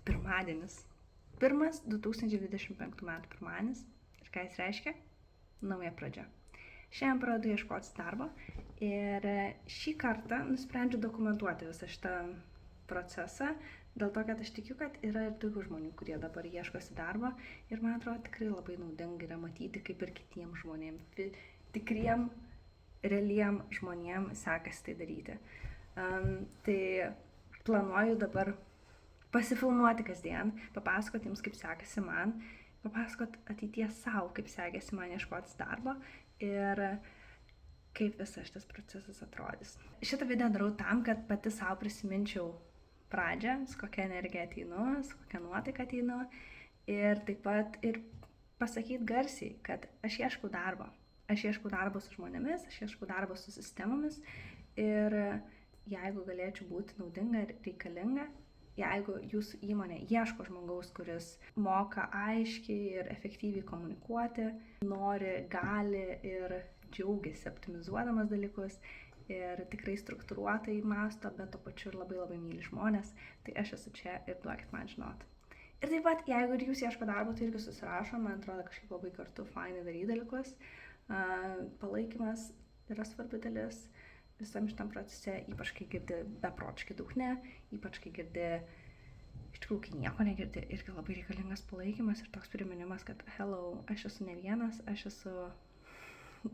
pirmadienis. Pirmas 2025 metų pirmadienis. Ir ką jis reiškia? Nauja pradžia. Šiandien pradedu ieškoti darbo ir šį kartą nusprendžiu dokumentuoti visą šitą procesą, dėl to, kad aš tikiu, kad yra ir daugiau žmonių, kurie dabar ieškosi darbo ir man atrodo tikrai labai naudinga yra matyti, kaip ir kitiems žmonėms, tikriem, realiem žmonėm sekasi tai daryti. Tai planuoju dabar pasifilmuoti kasdien, papasakoti jums, kaip sekasi man, papasakoti ateities savo, kaip sekasi man ieškoti darbo ir kaip visas šitas procesas atrodys. Šitą video darau tam, kad pati savo prisiminčiau pradžią, su kokia energija ateinu, su kokia nuotaika ateinu ir taip pat ir pasakyti garsiai, kad aš ieškau darbo. Aš ieškau darbo su žmonėmis, aš ieškau darbo su sistemomis ir jeigu galėčiau būti naudinga ir reikalinga, jeigu jūsų įmonė ieško žmogaus, kuris moka aiškiai ir efektyviai komunikuoti, nori, gali ir džiaugiasi optimizuodamas dalykus ir tikrai struktūruotai mąsto, bet to pačiu ir labai myli žmonės, tai aš esu čia ir duokit man žinot. Ir taip pat, jeigu ir jūs ieško darbo, tai irgi susirašo, man atrodo kažkaip labai kartu fainai daryti dalykus. Palaikymas yra svarbi dalis visam šitam procese, ypač kai girdi beprotiškai daug ne, ypač kai girdi, iš tikrųjų, kai nieko negirdi, irgi labai reikalingas palaikymas ir toks priminimas, kad hello, aš esu ne vienas, aš esu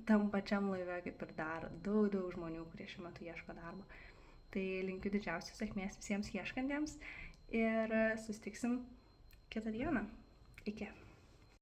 tam pačiam laive kaip ir dar daug žmonių, kurie šiuo metu ieško darbo. Tai linkiu didžiausios sėkmės visiems ieškantiems ir susitiksim kitą dieną. Iki.